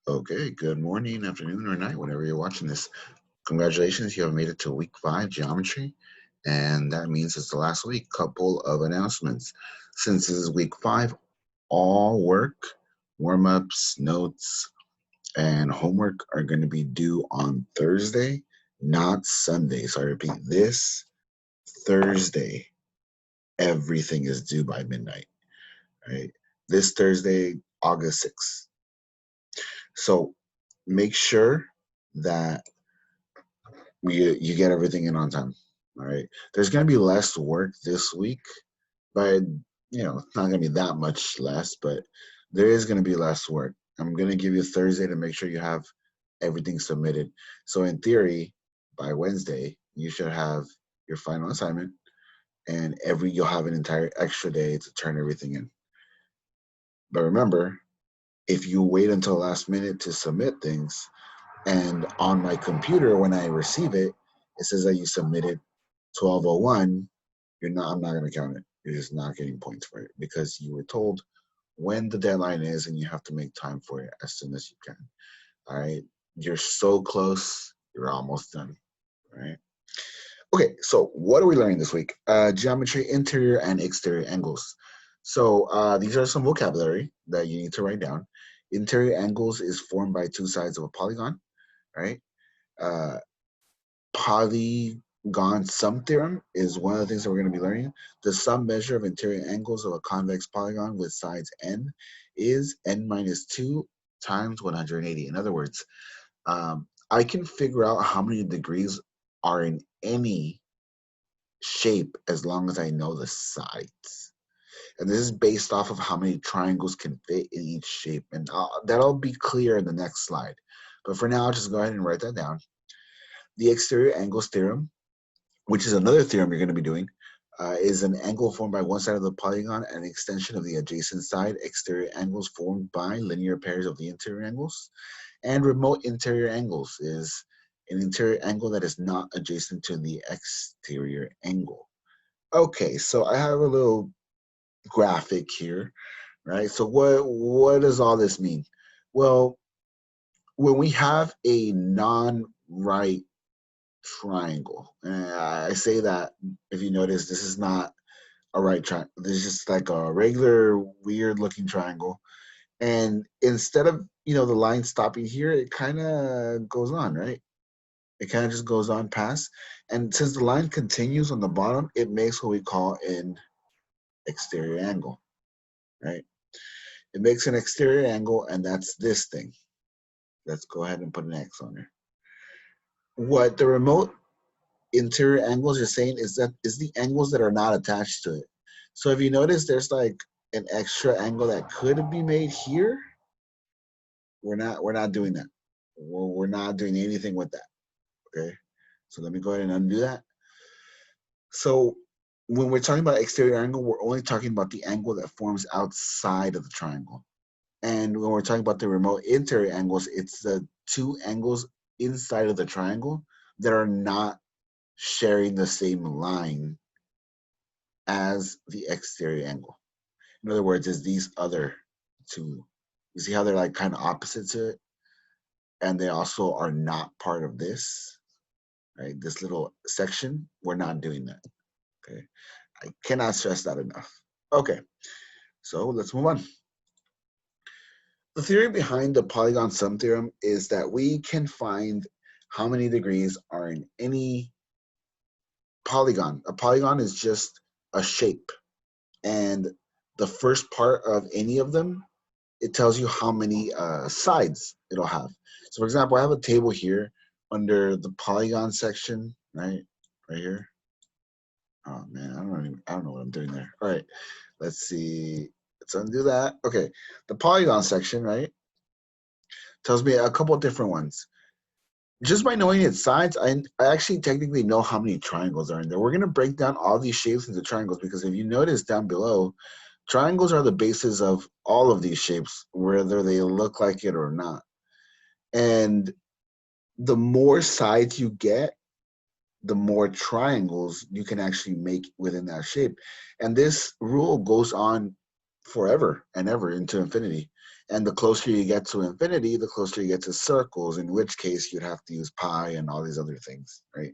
Okay, good morning, afternoon, or night, whenever you're watching this. Congratulations, you have made it to week 5 geometry, and that means it's the last week. Couple of announcements. Since this is week 5, all work, warm-ups, notes, and homework are going to be due on Thursday, not Sunday. So I repeat, this Thursday, everything is due by midnight, right? This Thursday, August 6th. So make sure that you get everything in on time. All right. There's going to be less work this week, but it's not going to be that much less, but there is going to be less work. I'm going to give you Thursday to make sure you have everything submitted. So in theory, by Wednesday, you should have your final assignment, and you'll have an entire extra day to turn everything in. But remember, if you wait until last minute to submit things, and on my computer when I receive it, it says that you submitted 12:01, I'm not going to count it. You're just not getting points for it because you were told when the deadline is and you have to make time for it as soon as you can. All right. You're so close. You're almost done. All right. Okay. So what are we learning this week? Geometry, interior and exterior angles. So these are some vocabulary that you need to write down. Interior angles is formed by two sides of a polygon, right? Uh, Polygon sum theorem is one of the things that we're going to be learning. The sum measure of interior angles of a convex polygon with sides n is n minus 2 times 180. In other words, I can figure out how many degrees are in any shape as long as I know the sides. And this is based off of how many triangles can fit in each shape. And that'll be clear in the next slide. But for now, I'll just go ahead and write that down. The exterior angles theorem, which is another theorem you're going to be doing, is an angle formed by one side of the polygon and an extension of the adjacent side. Exterior angles formed by linear pairs of the interior angles. And remote interior angles is an interior angle that is not adjacent to the exterior angle. Okay, so I have a little graphic here, right? So what does all this mean? Well, when we have a non-right triangle. And I say that if you notice, this is not a right triangle. This is just like a regular weird looking triangle. And instead of, the line stopping here, it kind of goes on, right? It kind of just goes on past. And since the line continues on the bottom, it makes what we call an exterior angle, right? It makes an exterior angle, and that's this thing. Let's go ahead and put an X on there. What the remote interior angles you're saying is the angles that are not attached to it. So if you notice, there's like an extra angle that could be made here. We're not doing that. We're not doing anything with that. Okay. So let me go ahead and undo that. So when we're talking about exterior angle, we're only talking about the angle that forms outside of the triangle. And when we're talking about the remote interior angles, it's the two angles inside of the triangle that are not sharing the same line as the exterior angle. In other words, is these other two. You see how they're like kind of opposite to it? And they also are not part of this, right? This little section, we're not doing that, okay? I cannot stress that enough. Okay, so let's move on. The theory behind the polygon sum theorem is that we can find how many degrees are in any polygon. A polygon is just a shape, and the first part of any of them, it tells you how many sides it'll have. So for example, I have a table here under the polygon section, right here. Oh man, I don't know what I'm doing there. All right, let's see. Let's undo that. Okay, the polygon section, right, tells me a couple of different ones. Just by knowing its sides, I actually technically know how many triangles are in there. We're going to break down all these shapes into triangles because if you notice down below, triangles are the basis of all of these shapes, whether they look like it or not. And the more sides you get, the more triangles you can actually make within that shape. And this rule goes on forever and ever into infinity. And the closer you get to infinity, the closer you get to circles, in which case you'd have to use pi and all these other things, right?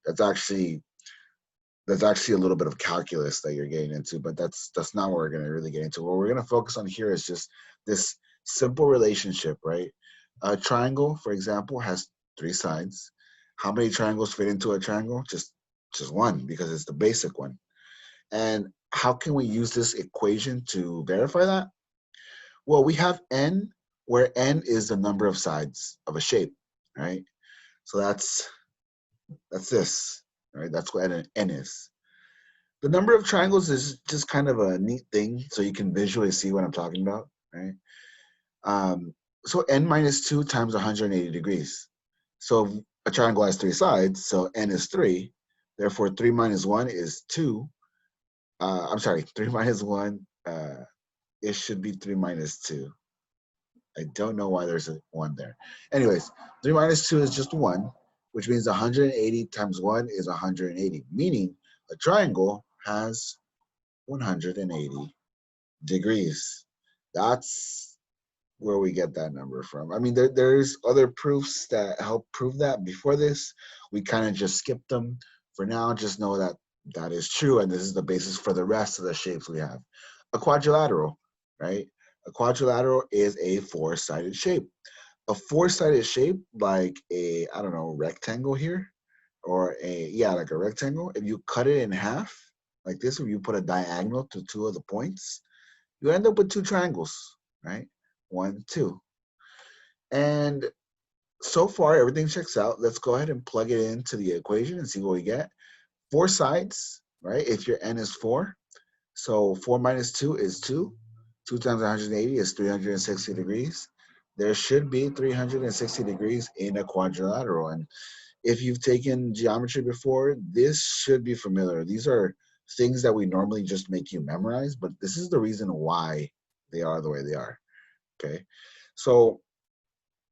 That's actually a little bit of calculus that you're getting into, but that's not what we're going to really get into. What we're going to focus on here is just this simple relationship, right? A triangle, for example, has 3 sides. How many triangles fit into a triangle? Just one, because it's the basic one. And how can we use this equation to verify that? Well, we have n, where n is the number of sides of a shape, right? So that's this, right? That's what n is. The number of triangles is just kind of a neat thing, so you can visually see what I'm talking about, right? So n minus 2 times 180 degrees. So a triangle has 3 sides, so n is 3. Therefore, 3 minus 1 is 2. I'm sorry, 3 minus 1, it should be 3 minus 2. I don't know why there's a 1 there. Anyways, 3 minus 2 is just 1, which means 180 times 1 is 180, meaning a triangle has 180 degrees. That's where we get that number from. I mean, there's other proofs that help prove that. Before this, we kind of just skipped them. For now, just know that that is true, and this is the basis for the rest of the shapes we have. A quadrilateral, right? A quadrilateral is a 4-sided shape. A 4-sided shape, like a, I don't know, rectangle here, or like a rectangle, if you cut it in half, like this, if you put a diagonal to 2 of the points, you end up with 2 triangles, right? 1, 2. And so far, everything checks out. Let's go ahead and plug it into the equation and see what we get. 4 sides, right? If your n is 4, so 4 minus 2 is 2. 2 times 180 is 360 degrees. There should be 360 degrees in a quadrilateral. And if you've taken geometry before, this should be familiar. These are things that we normally just make you memorize, but this is the reason why they are the way they are, okay? So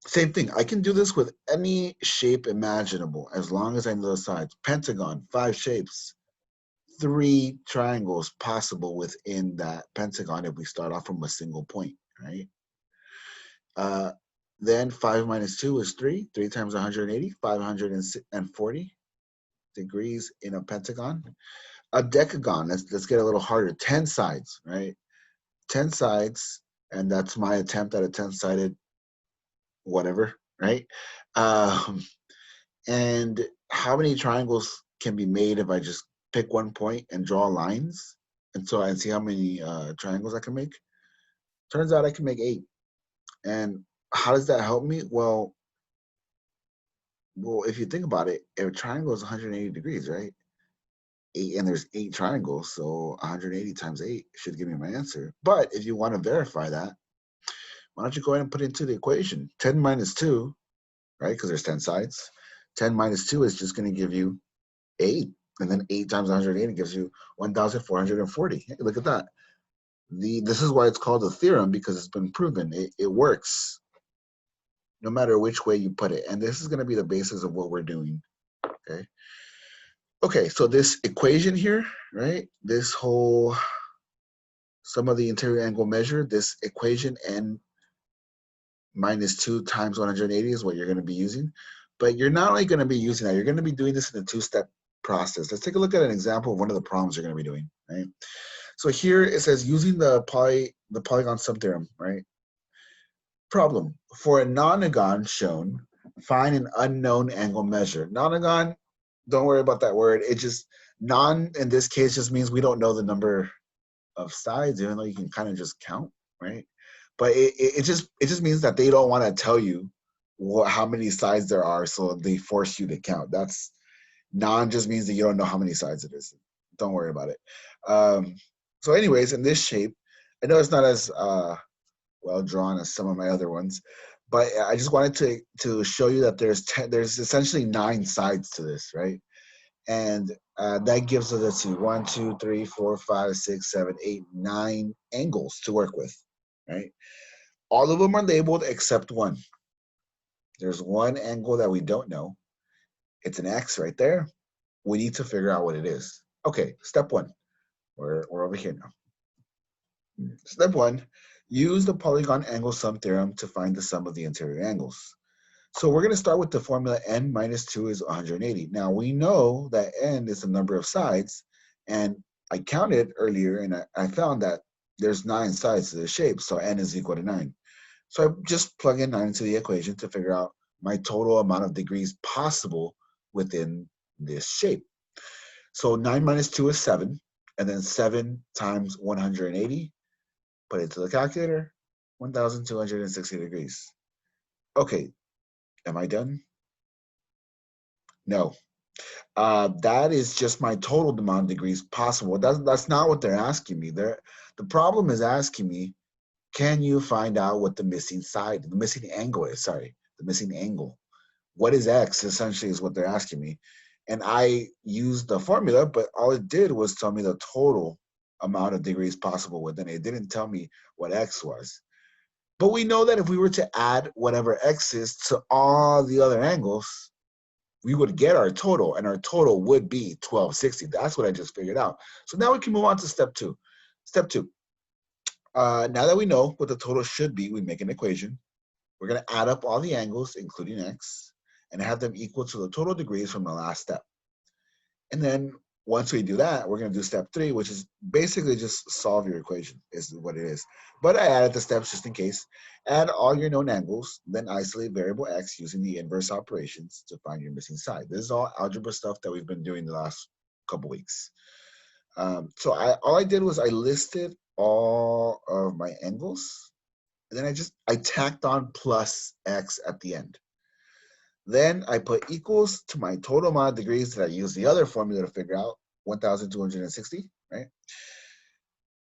same thing, I can do this with any shape imaginable as long as I know the sides. Pentagon, 5 shapes, 3 triangles possible within that pentagon if we start off from a single point, right? Then 5 minus 2 is 3. 3 times 180, 540 degrees in a pentagon. A decagon, let's get a little harder. 10 sides, right? 10 sides, and that's my attempt at a 10-sided whatever, right? And how many triangles can be made if I just pick one point and draw lines? And so I see how many triangles I can make. Turns out I can make 8. And how does that help me? Well, if you think about it, if a triangle is 180 degrees, right? 8, and there's 8 triangles, so 180 times 8 should give me my answer. But if you want to verify that, why don't you go ahead and put it into the equation? 10 minus 2, right? Because there's 10 sides. 10 minus 2 is just going to give you 8. And then 8 times 180 gives you 1,440. Hey, look at that. This is why it's called a theorem, because it's been proven. It works no matter which way you put it. And this is going to be the basis of what we're doing, okay? Okay, so this equation here, right? This whole sum of the interior angle measure, this equation n minus 2 times 180 is what you're going to be using. But you're not only going to be using that, you're going to be doing this in a 2-step process. Let's take a look at an example of one of the problems you're going to be doing, right? So here it says using the polygon subtheorem, right? Problem, for a nonagon shown, find an unknown angle measure. Nonagon, don't worry about that word. It just, non in this case just means we don't know the number of sides, even though you can kind of just count, right? But it just means that they don't want to tell you how many sides there are, so they force you to count. That's non just means that you don't know how many sides it is. Don't worry about it. So anyways, in this shape, I know it's not as well drawn as some of my other ones, but I just wanted to show you that there's essentially 9 sides to this, right? And that gives us, let's see, 1, 2, 3, 4, 5, 6, 7, 8, 9 angles to work with, right? All of them are labeled except one. There's one angle that we don't know. It's an X right there. We need to figure out what it is. Okay, step 1. We're over here now. Step 1, Use the polygon angle sum theorem to find the sum of the interior angles. So we're going to start with the formula n minus 2 is 180. Now we know that n is the number of sides, and I counted earlier and I found that there's 9 sides to the shape, so n is equal to 9. So I just plug in 9 into the equation to figure out my total amount of degrees possible within this shape. So 9 minus 2 is 7, and then 7 times 180, put it to the calculator, 1,260 degrees. Okay, am I done? No. That is just my total amount of degrees possible. That's not what they're asking me. The problem is asking me, can you find out what the missing side, the missing angle is? Sorry, the missing angle. What is x, essentially, is what they're asking me. And I used the formula, but all it did was tell me the total amount of degrees possible within it. It didn't tell me what x was. But we know that if we were to add whatever x is to all the other angles, we would get our total, and our total would be 1260. That's what I just figured out. So now we can move on to step 2. Step 2. Now that we know what the total should be, we make an equation. We're going to add up all the angles, including x, and have them equal to the total degrees from the last step. And then once we do that, we're going to do step 3, which is basically just solve your equation, is what it is. But I added the steps just in case. Add all your known angles, then isolate variable x using the inverse operations to find your missing side. This is all algebra stuff that we've been doing the last couple weeks. So all I did was I listed all of my angles, and then I tacked on plus x at the end. Then I put equals to my total amount of degrees that I used the other formula to figure out, 1,260, right?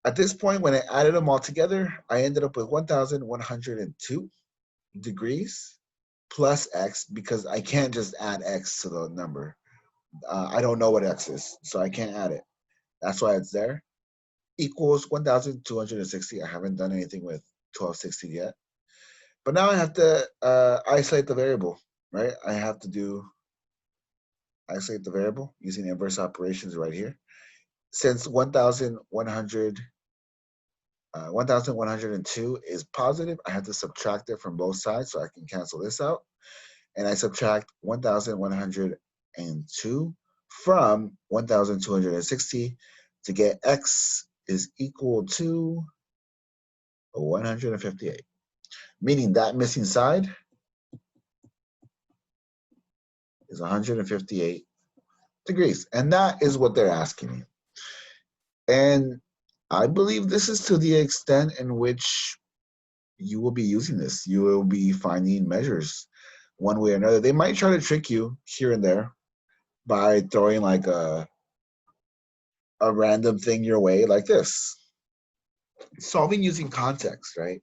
At this point, when I added them all together, I ended up with 1,102 degrees plus x, because I can't just add x to the number. I don't know what x is, so I can't add it. That's why it's there. Equals 1,260. I haven't done anything with 1260 yet. But now I have to isolate the variable, right? I have to isolate the variable using inverse operations right here. Since 1,102 is positive, I have to subtract it from both sides, so I can cancel this out. And I subtract 1,102 from 1,260 to get x is equal to 158, meaning that missing side is 158 degrees. And that is what they're asking me. And I believe this is to the extent in which you will be using this. You will be finding measures one way or another. They might try to trick you here and there by throwing like a random thing your way, like this. Solving using context, right?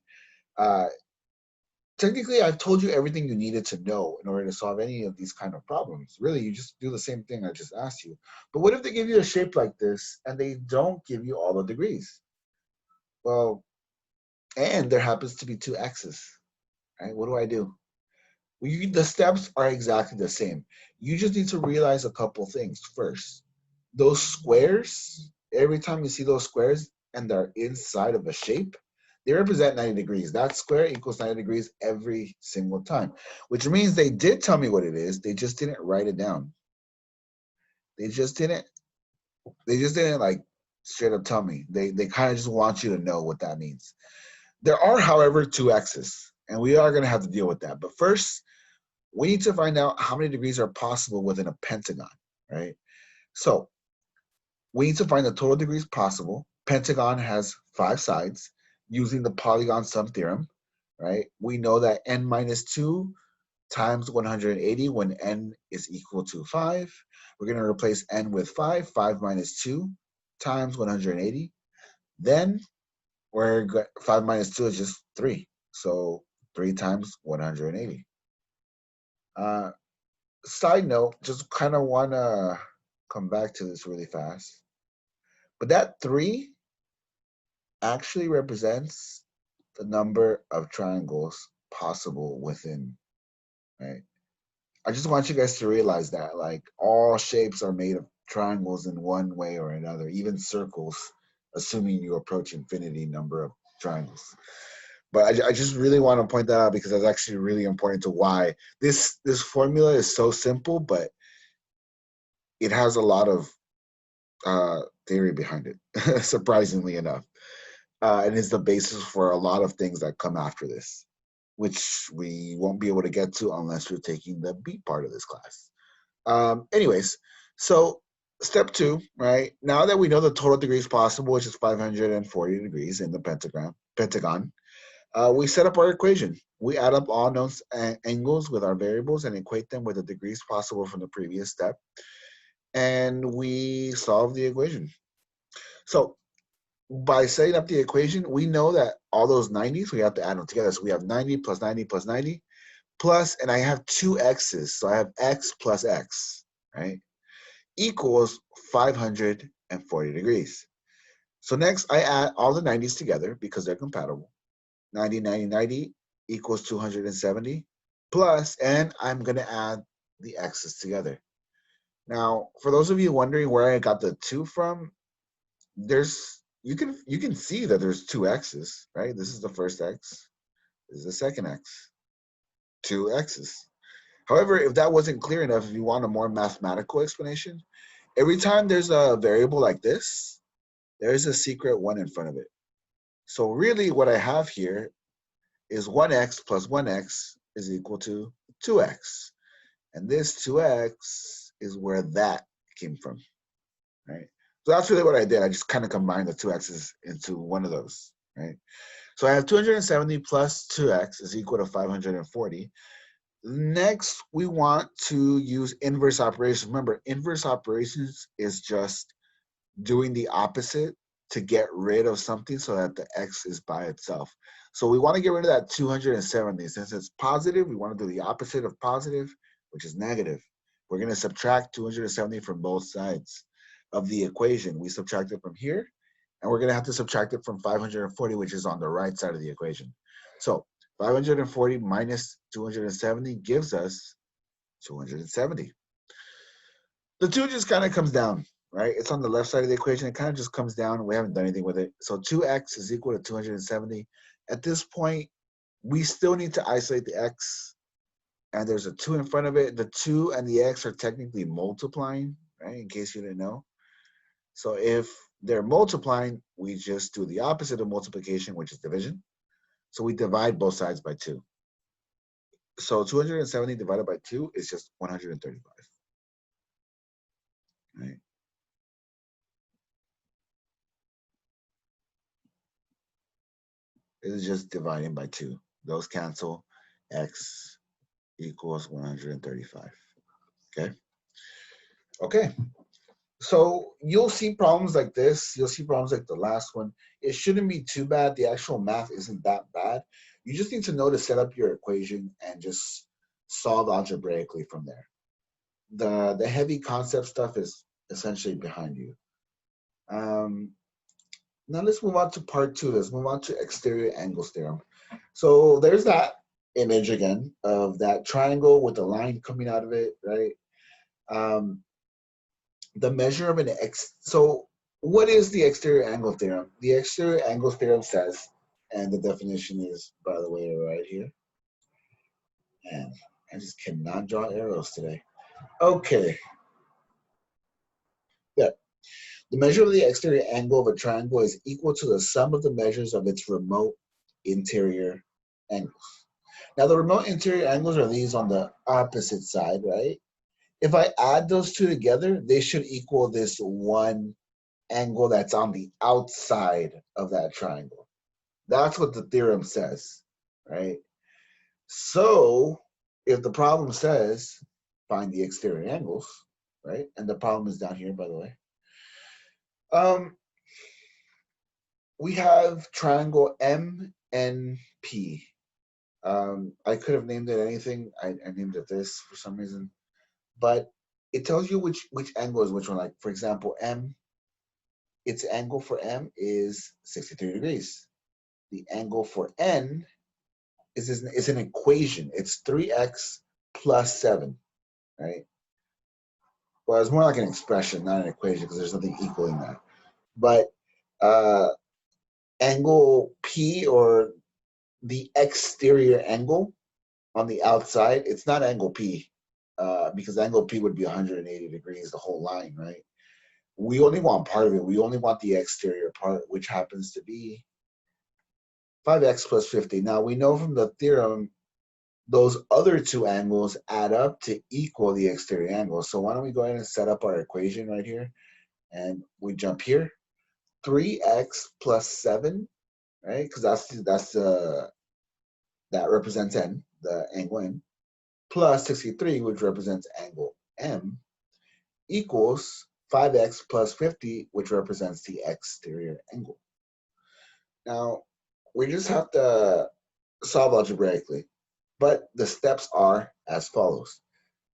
Technically, I've told you everything you needed to know in order to solve any of these kind of problems. Really, you just do the same thing I just asked you. But what if they give you a shape like this and they don't give you all the degrees? Well, and there happens to be 2 x's, right? What do? Well, the steps are exactly the same. You just need to realize a couple things first. Those squares, every time you see those squares and they're inside of a shape, they represent 90 degrees. That square equals 90 degrees every single time, which means they did tell me what it is. They just didn't write it down. They just didn't like straight up tell me. They kind of just want you to know what that means. There are, however, 2 x's, and we are going to have to deal with that. But first, we need to find out how many degrees are possible within a pentagon, right? So we need to find the total degrees possible. Pentagon has 5 sides using the polygon sum theorem, right? We know that n minus 2 times 180 when n is equal to 5. We're going to replace n with 5. 5 minus 2 times 180. Then 5 minus 2 is just 3. So 3 times 180. Side note, just kind of want to come back to this really fast. But that 3 actually represents the number of triangles possible within, right? I just want you guys to realize that, like, all shapes are made of triangles in one way or another, even circles, assuming you approach infinity number of triangles. But I just really want to point that out because that's actually really important to why this formula is so simple, but it has a lot of theory behind it, surprisingly enough. And is the basis for a lot of things that come after this, which we won't be able to get to unless you're taking the B part of this class. Anyways, so step 2, right? Now that we know the total degrees possible, which is 540 degrees in the pentagon, we set up our equation. We add up all known angles with our variables and equate them with the degrees possible from the previous step. And we solve the equation. So by setting up the equation, we know that all those 90s, we have to add them together. So we have 90 plus 90 plus 90 plus, and I have 2 x's. So I have x plus x, right? Equals 540 degrees. So next I add all the 90s together because they're compatible. 90, 90, 90 equals 270 plus, and I'm going to add the x's together. Now, for those of you wondering where I got the 2 from, you can see that there's 2 x's, right? This is the first x, this is the second x, 2 x's. However, if that wasn't clear enough, if you want a more mathematical explanation, every time there's a variable like this, there's a secret 1 in front of it. So really what I have here is 1x plus 1x is equal to 2x. And this 2x is where that came from, right? So that's really what I did. I just kind of combined the 2x's into one of those, right? So I have 270 plus 2x is equal to 540. Next, we want to use inverse operations. Remember, inverse operations is just doing the opposite to get rid of something so that the x is by itself. So we want to get rid of that 270. Since it's positive, we want to do the opposite of positive, which is negative. We're going to subtract 270 from both sides of the equation. We subtract it from here, and we're going to have to subtract it from 540, which is on the right side of the equation. So 540 minus 270 gives us 270. The 2 just kind of comes down, right? It's on the left side of the equation. It kind of just comes down. We haven't done anything with it. So 2x is equal to 270. At this point, we still need to isolate the x, and there's a 2 in front of it. The 2 and the x are technically multiplying, right, in case you didn't know. So if they're multiplying, we just do the opposite of multiplication, which is division. So we divide both sides by 2. So 270 divided by 2 is just 135. Right? It is just dividing by 2. Those cancel. X equals 135. Okay? Okay. So you'll see problems like this. You'll see problems like the last one. It shouldn't be too bad. The actual math isn't that bad. You just need to know to set up your equation and just solve algebraically from there. The heavy concept stuff is essentially behind you. Now let's move on to part 2. Let's move on to exterior angles theorem. So there's that image again of that triangle with the line coming out of it, right? The measure of an so what is the exterior angle theorem? The exterior angle theorem says, and the definition is, by the way, right here. And I just cannot draw arrows today. Okay. Yeah. The measure of the exterior angle of a triangle is equal to the sum of the measures of its remote interior angles. Now, the remote interior angles are these on the opposite side, right? If I add those 2 together, they should equal this one angle that's on the outside of that triangle. That's what the theorem says, right? So if the problem says find the exterior angles, right? And the problem is down here, by the way. We have triangle MNP. I could have named it anything. I named it this for some reason, but it tells you which angle is which one. Like for example, M, its angle for M is 63 degrees. The angle for N is an equation. It's 3x plus 7, right? Well, it's more like an expression, not an equation, because there's nothing equaling that. But angle P, or the exterior angle on the outside, it's not angle P, because angle P would be 180 degrees, the whole line, right? We only want part of it. We only want the exterior part, which happens to be 5x plus 50. Now, we know from the theorem, those other two angles add up to equal the exterior angle. So why don't we go ahead and set up our equation right here, and we jump here. 3x plus 7, right? Because that represents n, the angle n, plus 63, which represents angle m, equals 5x plus 50, which represents the exterior angle. Now, we just have to solve algebraically, but the steps are as follows.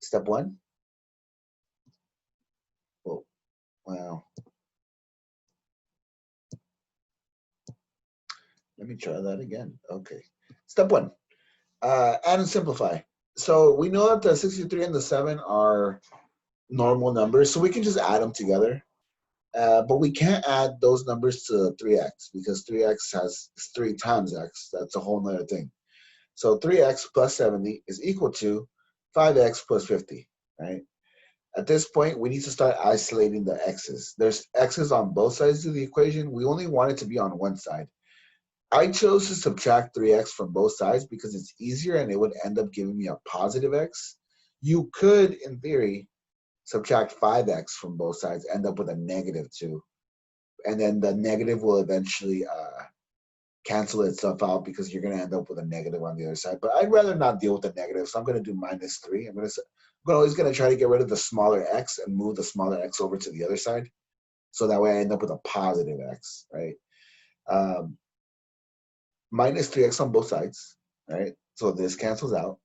Step 1. Oh, wow. Let me try that again. Okay. Step 1. Add and simplify. So we know that the 63 and the 7 are normal numbers, so we can just add them together. But we can't add those numbers to 3x because 3x has 3 times x. That's a whole nother thing. So 3x plus 70 is equal to 5x plus 50, right? At this point, we need to start isolating the x's. There's x's on both sides of the equation. We only want it to be on one side. I chose to subtract 3x from both sides because it's easier and it would end up giving me a positive x. You could, in theory, subtract 5x from both sides, end up with a -2. And then the negative will eventually cancel itself out because you're going to end up with a negative on the other side. But I'd rather not deal with the negative, so I'm going to do -3. I'm always going to try to get rid of the smaller x and move the smaller x over to the other side. So that way I end up with a positive x, right? -3x on both sides, right? So this cancels out.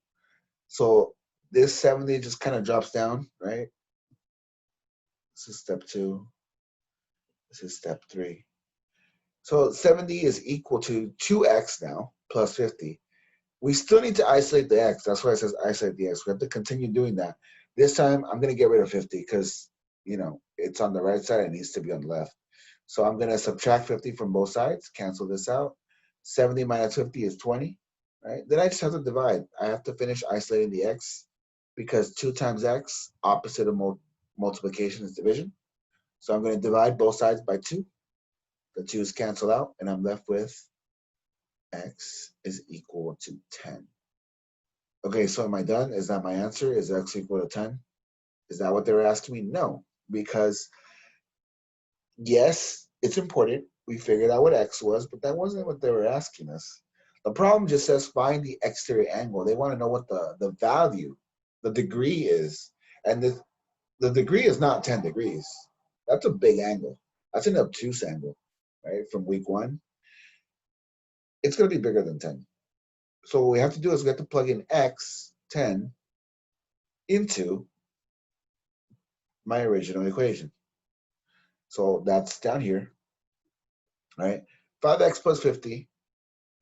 So this 70 just kind of drops down, right? This is step 2. This is step 3. So 70 is equal to 2x now, plus 50. We still need to isolate the x. That's why it says isolate the x. We have to continue doing that. This time, I'm going to get rid of 50 because, it's on the right side. It needs to be on the left. So I'm going to subtract 50 from both sides, cancel this out. 70 minus 50 is 20, right? Then I just have to divide. I have to finish isolating the x because 2 times x, opposite of multiplication is division. So I'm going to divide both sides by 2. The 2's cancel out, and I'm left with x is equal to 10. Okay, so am I done? Is that my answer? Is x equal to 10? Is that what they were asking me? No, because yes, it's important. We figured out what x was, but that wasn't what they were asking us. The problem just says find the exterior angle. They want to know what the value, the degree is. And the degree is not 10 degrees. That's a big angle. That's an obtuse angle, right, from week 1. It's going to be bigger than 10. So what we have to do is we have to plug in x, 10, into my original equation. So that's down here, right? 5x plus 50,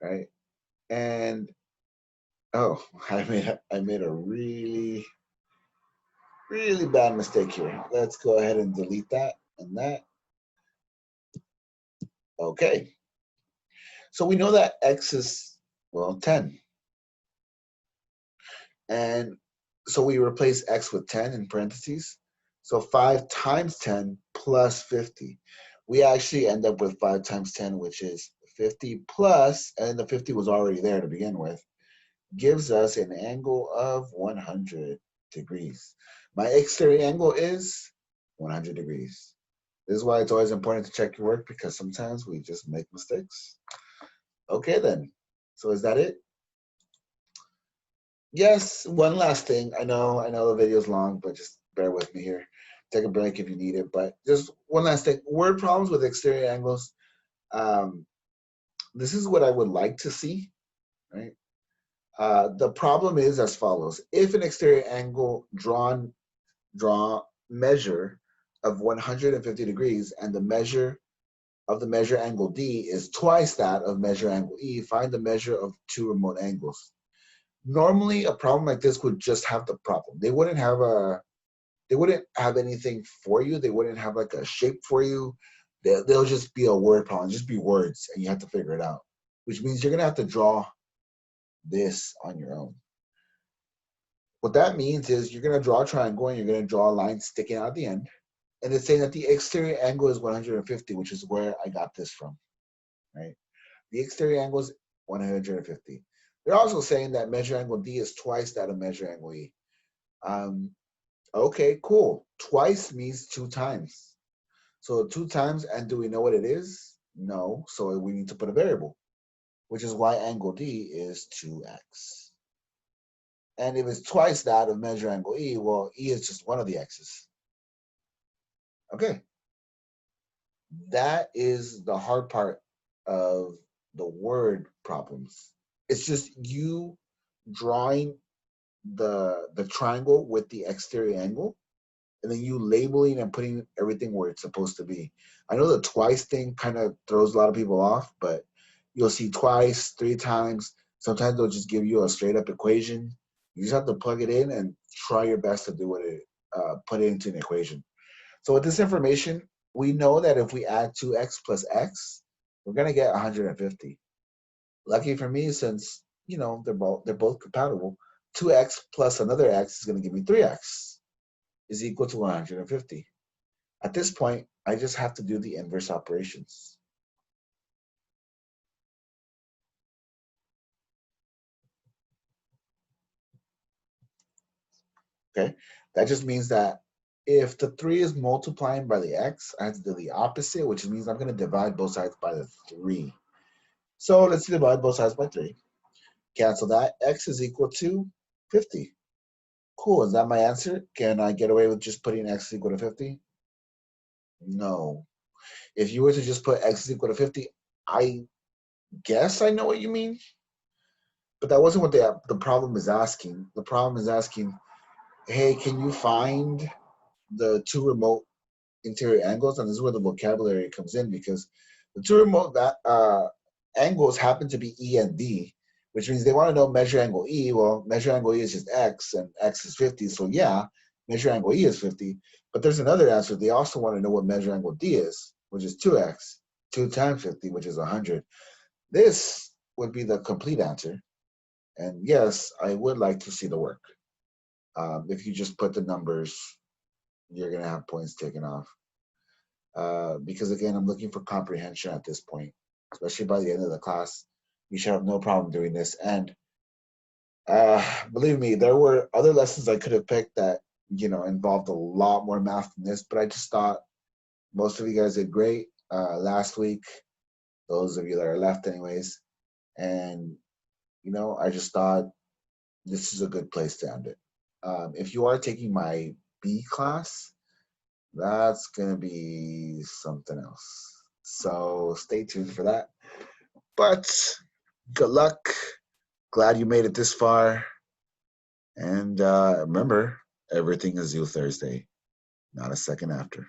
right? And, oh, I made a really, really bad mistake here. Let's go ahead and delete that and that. Okay. So we know that x is, 10. And so we replace x with 10 in parentheses. So 5 times 10 plus 50. We actually end up with 5 times 10, which is 50 plus, and the 50 was already there to begin with, gives us an angle of 100 degrees. My exterior angle is 100 degrees. This is why it's always important to check your work, because sometimes we just make mistakes. Okay then, so is that it? Yes, one last thing. I know the video's long, but just bear with me here. Take a break if you need it. But just one last thing. Word problems with exterior angles. This is what I would like to see, right? The problem is as follows. If an exterior angle draw measure of 150 degrees and the measure of the measure angle D is twice that of measure angle E, find the measure of 2 remote angles. Normally, a problem like this would just have the problem. They wouldn't have anything for you. They wouldn't have like a shape for you. They'll just be a word problem, just be words, and you have to figure it out. Which means you're gonna have to draw this on your own. What that means is you're going to draw a triangle and you're going to draw a line sticking out at the end. And it's saying that the exterior angle is 150, which is where I got this from, right? The exterior angle is 150. They're also saying that measure angle D is twice that of measure angle E. Okay, cool. Twice means 2 times. So 2 times, and do we know what it is? No, so we need to put a variable, which is why angle D is 2x. And if it's twice that of measure angle E, well, E is just one of the x's. Okay. That is the hard part of the word problems. It's just you drawing the triangle with the exterior angle, and then you labeling and putting everything where it's supposed to be. I know the twice thing kind of throws a lot of people off, but you'll see twice, 3 times. Sometimes they'll just give you a straight up equation. You just have to plug it in and try your best to do what it put it into an equation. So with this information, we know that if we add 2x plus x, we're gonna get 150. Lucky for me, since they're both compatible, 2x plus another x is gonna give me 3x is equal to 150. At this point, I just have to do the inverse operations. Okay, that just means that if the 3 is multiplying by the x, I have to do the opposite, which means I'm going to divide both sides by the 3. So let's divide both sides by 3. Cancel that. X is equal to 50. Cool. Is that my answer? Can I get away with just putting x is equal to 50? No. If you were to just put x is equal to 50, I guess I know what you mean. But that wasn't what the problem is asking. The problem is asking, hey, can you find the 2 remote interior angles? And this is where the vocabulary comes in, because the 2 remote angles happen to be E and D, which means they want to know measure angle E. Well, measure angle E is just x, and x is 50. So yeah, measure angle E is 50. But there's another answer. They also want to know what measure angle D is, which is 2x, 2 times 50, which is 100. This would be the complete answer. And yes, I would like to see the work. If you just put the numbers, you're going to have points taken off. Because again, I'm looking for comprehension at this point, especially by the end of the class. You should have no problem doing this. And believe me, there were other lessons I could have picked that, involved a lot more math than this, but I just thought most of you guys did great last week, those of you that are left anyways. And, I just thought this is a good place to end it. If you are taking my B class, that's going to be something else. So stay tuned for that. But good luck. Glad you made it this far. And remember, everything is you Thursday, not a second after.